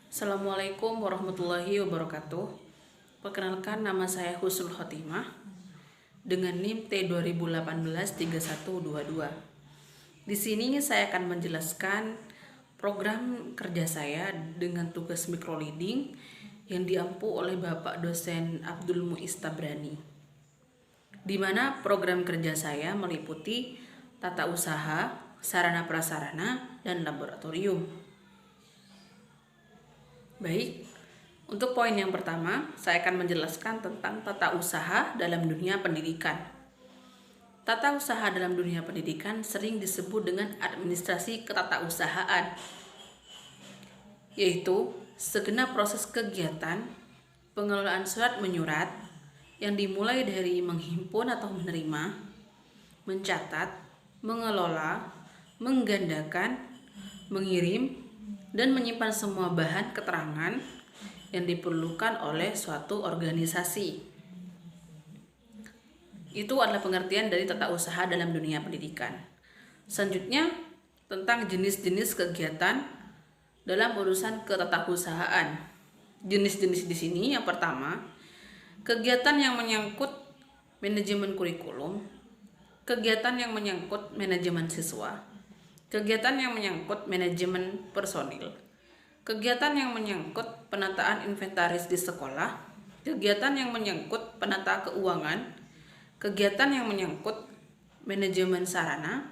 Assalamualaikum warahmatullahi wabarakatuh. Perkenalkan, nama saya Husnul Khotimah dengan NIM T2018-3122. Di sini saya akan menjelaskan program kerja saya dengan tugas microleading yang diampu oleh Bapak Dosen Abdul Muiz Tabrani, di mana program kerja saya meliputi tata usaha, sarana prasarana, dan laboratorium. Baik, untuk poin yang pertama, saya akan menjelaskan tentang tata usaha dalam dunia pendidikan. Tata usaha dalam dunia pendidikan sering disebut dengan administrasi ketatausahaan, yaitu segenap proses kegiatan pengelolaan surat menyurat yang dimulai dari menghimpun atau menerima, mencatat, mengelola, menggandakan, mengirim, dan menyimpan semua bahan keterangan yang diperlukan oleh suatu organisasi. Itu adalah pengertian dari tata usaha dalam dunia pendidikan. Selanjutnya, tentang jenis-jenis kegiatan dalam urusan ketatausahaan. Jenis-jenis di sini, yang pertama, kegiatan yang menyangkut manajemen kurikulum, kegiatan yang menyangkut manajemen siswa, kegiatan yang menyangkut manajemen personil, kegiatan yang menyangkut penataan inventaris di sekolah, kegiatan yang menyangkut penata keuangan, kegiatan yang menyangkut manajemen sarana,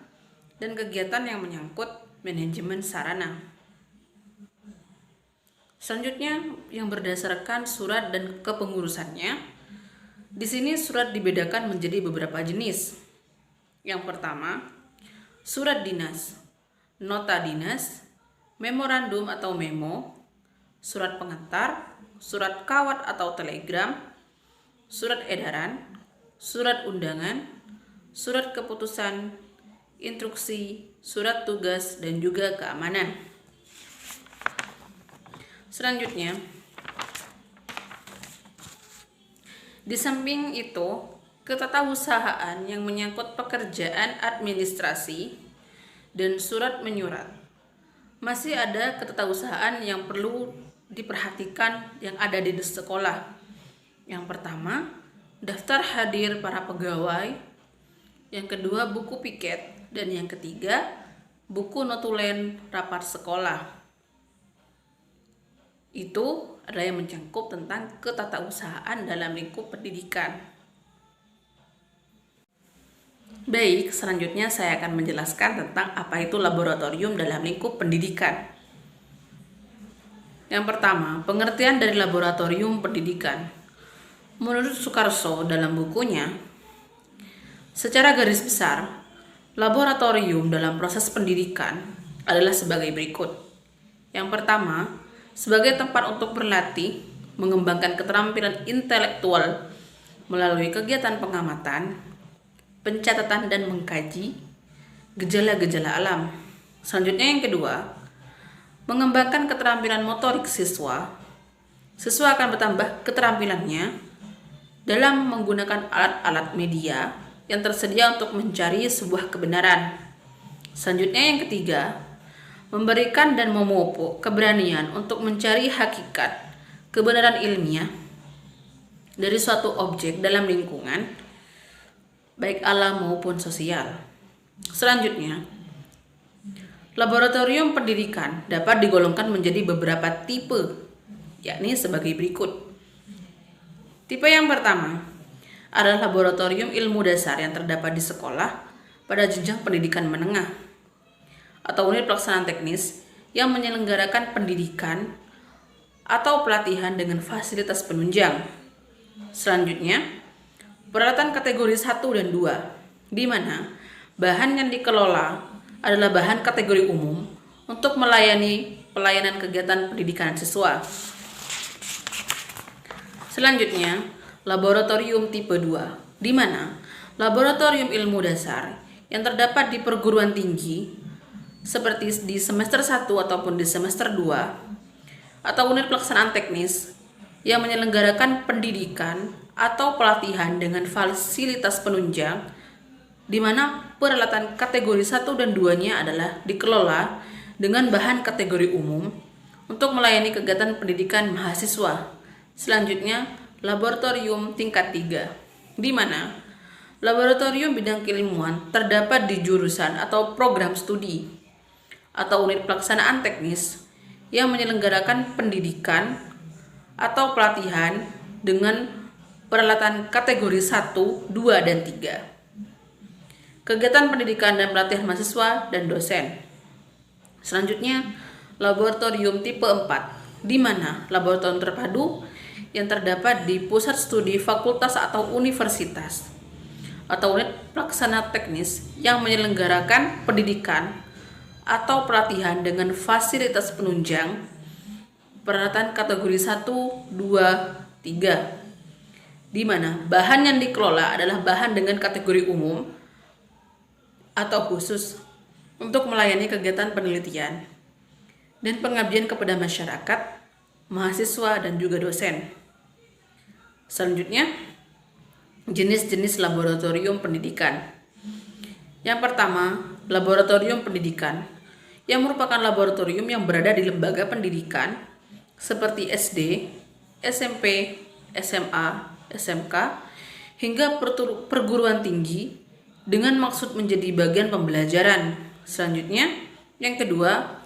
dan kegiatan yang menyangkut manajemen sarana. Selanjutnya, yang berdasarkan surat dan kepengurusannya. Di sini surat dibedakan menjadi beberapa jenis. Yang pertama, surat dinas, nota dinas, memorandum atau memo, surat pengantar, surat kawat atau telegram, surat edaran, surat undangan, surat keputusan, instruksi, surat tugas, dan juga keamanan. Selanjutnya, di samping itu, ketatausahaan yang menyangkut pekerjaan administrasi dan surat menyurat, masih ada ketatausahaan yang perlu diperhatikan yang ada di sekolah. Yang pertama, daftar hadir para pegawai. Yang kedua, buku piket. Dan yang ketiga, buku notulen rapat sekolah. Itu adalah yang mencangkup tentang ketatausahaan dalam lingkup pendidikan. Baik, selanjutnya saya akan menjelaskan tentang apa itu laboratorium dalam lingkup pendidikan. Yang pertama, pengertian dari laboratorium pendidikan. Menurut Sukarso dalam bukunya, secara garis besar, laboratorium dalam proses pendidikan adalah sebagai berikut. Yang pertama, sebagai tempat untuk berlatih, mengembangkan keterampilan intelektual melalui kegiatan pengamatan, pencatatan dan mengkaji gejala-gejala alam. Selanjutnya yang kedua, mengembangkan keterampilan motorik siswa. Siswa akan bertambah keterampilannya dalam menggunakan alat-alat media yang tersedia untuk mencari sebuah kebenaran. Selanjutnya yang ketiga, memberikan dan memupuk keberanian untuk mencari hakikat kebenaran ilmiah dari suatu objek dalam lingkungan, baik alam maupun sosial. Selanjutnya, laboratorium pendidikan dapat digolongkan menjadi beberapa tipe, yakni sebagai berikut. Tipe yang pertama adalah laboratorium ilmu dasar yang terdapat di sekolah pada jenjang pendidikan menengah atau unit pelaksanaan teknis yang menyelenggarakan pendidikan atau pelatihan dengan fasilitas penunjang. Selanjutnya, peralatan kategori 1 dan 2, di mana bahan yang dikelola adalah bahan kategori umum untuk melayani pelayanan kegiatan pendidikan siswa. Selanjutnya, laboratorium tipe 2, di mana laboratorium ilmu dasar yang terdapat di perguruan tinggi seperti di semester 1 ataupun di semester 2, atau unit pelaksanaan teknis yang menyelenggarakan pendidikan atau pelatihan dengan fasilitas penunjang, di mana peralatan kategori 1 dan 2-nya adalah dikelola dengan bahan kategori umum untuk melayani kegiatan pendidikan mahasiswa. Selanjutnya, laboratorium tingkat 3, di mana laboratorium bidang keilmuan terdapat di jurusan atau program studi atau unit pelaksanaan teknis yang menyelenggarakan pendidikan atau pelatihan dengan peralatan kategori 1, 2, dan 3. Kegiatan pendidikan dan pelatihan mahasiswa dan dosen. Selanjutnya, laboratorium tipe 4, di mana laboratorium terpadu yang terdapat di pusat studi fakultas atau universitas atau unit pelaksana teknis yang menyelenggarakan pendidikan atau pelatihan dengan fasilitas penunjang peralatan kategori 1, 2, 3, di mana bahan yang dikelola adalah bahan dengan kategori umum atau khusus untuk melayani kegiatan penelitian dan pengabdian kepada masyarakat, mahasiswa, dan juga dosen. Selanjutnya, jenis-jenis laboratorium pendidikan. Yang pertama, laboratorium pendidikan, yang merupakan laboratorium yang berada di lembaga pendidikan seperti SD, SMP, SMA, SMK, hingga perguruan tinggi dengan maksud menjadi bagian pembelajaran. Selanjutnya, yang kedua,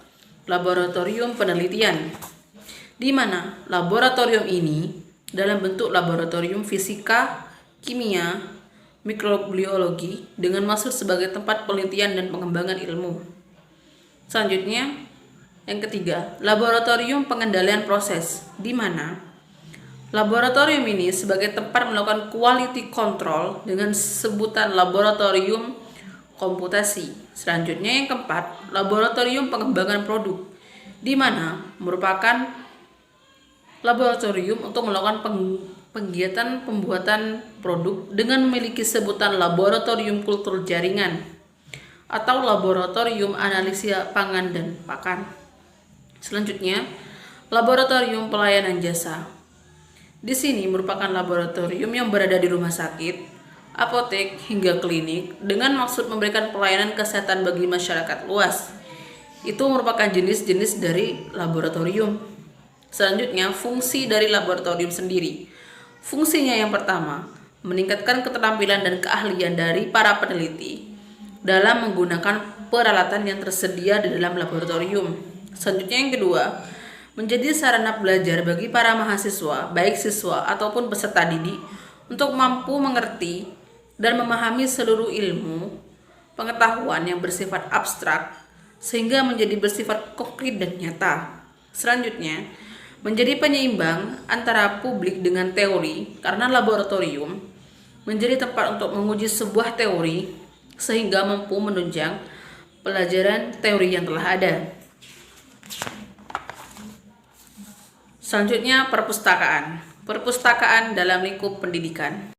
laboratorium penelitian, di mana laboratorium ini dalam bentuk laboratorium fisika, kimia, mikrobiologi dengan maksud sebagai tempat penelitian dan pengembangan ilmu. Selanjutnya, yang ketiga, laboratorium pengendalian proses, di mana laboratorium ini sebagai tempat melakukan quality control dengan sebutan laboratorium komputasi. Selanjutnya, yang keempat, laboratorium pengembangan produk, di mana merupakan laboratorium untuk melakukan kegiatan pembuatan produk dengan memiliki sebutan laboratorium kultur jaringan atau laboratorium analisa pangan dan pakan. Selanjutnya, laboratorium pelayanan jasa. Di sini merupakan laboratorium yang berada di rumah sakit, apotek, hingga klinik dengan maksud memberikan pelayanan kesehatan bagi masyarakat luas. Itu merupakan jenis-jenis dari laboratorium. Selanjutnya, fungsi dari laboratorium sendiri. Fungsinya yang pertama, meningkatkan keterampilan dan keahlian dari para peneliti dalam menggunakan peralatan yang tersedia di dalam laboratorium. Selanjutnya, yang kedua, menjadi sarana belajar bagi para mahasiswa, baik siswa ataupun peserta didik, untuk mampu mengerti dan memahami seluruh ilmu pengetahuan yang bersifat abstrak sehingga menjadi bersifat konkret dan nyata. Selanjutnya, menjadi penyeimbang antara publik dengan teori, karena laboratorium menjadi tempat untuk menguji sebuah teori sehingga mampu menunjang pelajaran teori yang telah ada. Selanjutnya, perpustakaan. Perpustakaan dalam lingkup pendidikan.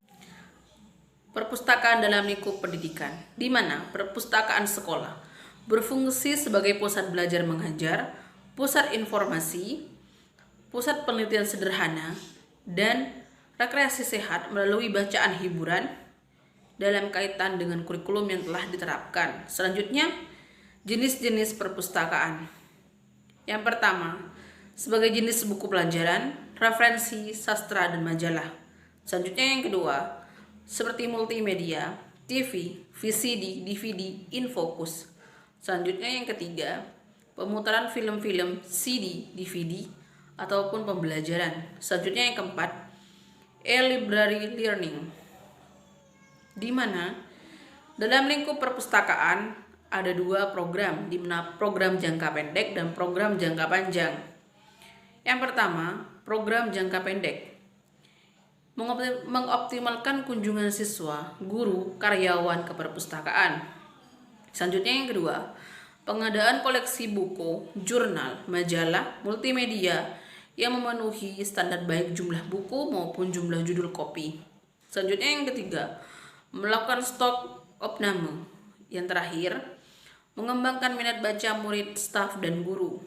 Perpustakaan dalam lingkup pendidikan, di mana perpustakaan sekolah berfungsi sebagai pusat belajar mengajar, pusat informasi, pusat penelitian sederhana, dan rekreasi sehat melalui bacaan hiburan dalam kaitan dengan kurikulum yang telah diterapkan. Selanjutnya, jenis-jenis perpustakaan. Yang pertama, sebagai jenis buku pelajaran, referensi, sastra, dan majalah. Selanjutnya, yang kedua, seperti multimedia, TV, VCD, DVD, Infokus. Selanjutnya, yang ketiga, pemutaran film-film CD, DVD, ataupun pembelajaran. Selanjutnya, yang keempat, e-library learning, di mana dalam lingkup perpustakaan ada dua program, di mana program jangka pendek dan program jangka panjang. Yang pertama, program jangka pendek mengoptimalkan kunjungan siswa, guru, karyawan ke perpustakaan. Selanjutnya, yang kedua, pengadaan koleksi buku, jurnal, majalah, multimedia yang memenuhi standar baik jumlah buku maupun jumlah judul kopi. Selanjutnya, yang ketiga, melakukan stok opname. Yang terakhir, mengembangkan minat baca murid, staf, dan guru.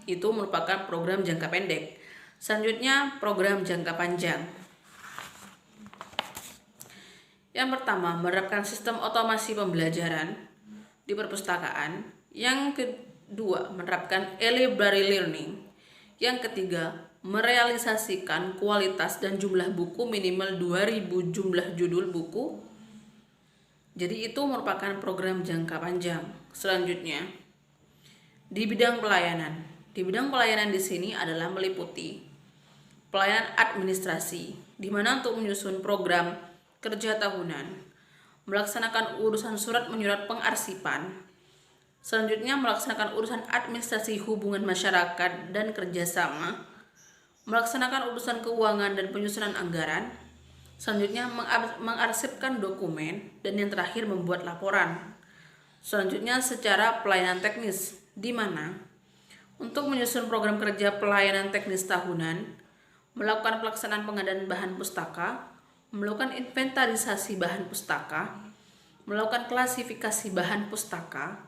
Itu merupakan program jangka pendek. Selanjutnya, program jangka panjang. Yang pertama, menerapkan sistem otomasi pembelajaran di perpustakaan. Yang kedua, menerapkan e-library learning. Yang ketiga, merealisasikan kualitas dan jumlah buku minimal 2000 jumlah judul buku. Jadi itu merupakan program jangka panjang. Selanjutnya, di bidang pelayanan. Di bidang pelayanan di sini adalah meliputi pelayanan administrasi, di mana untuk menyusun program kerja tahunan, melaksanakan urusan surat menyurat pengarsipan. Selanjutnya, melaksanakan urusan administrasi hubungan masyarakat dan kerjasama, melaksanakan urusan keuangan dan penyusunan anggaran. Selanjutnya, mengarsipkan dokumen, dan yang terakhir membuat laporan. Selanjutnya, secara pelayanan teknis, di mana untuk menyusun program kerja pelayanan teknis tahunan, melakukan pelaksanaan pengadaan bahan pustaka, melakukan inventarisasi bahan pustaka, melakukan klasifikasi bahan pustaka,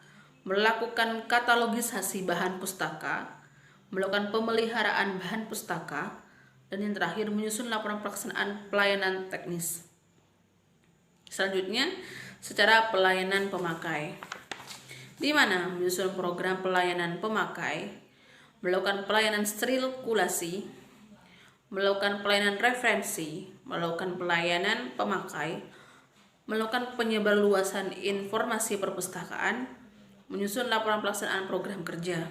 melakukan katalogisasi bahan pustaka, melakukan pemeliharaan bahan pustaka, dan yang terakhir menyusun laporan pelaksanaan pelayanan teknis. Selanjutnya, secara pelayanan pemakai, di mana menyusun program pelayanan pemakai, melakukan pelayanan sirkulasi, melakukan pelayanan referensi, melakukan pelayanan pemakai, melakukan penyebarluasan informasi perpustakaan, menyusun laporan pelaksanaan program kerja.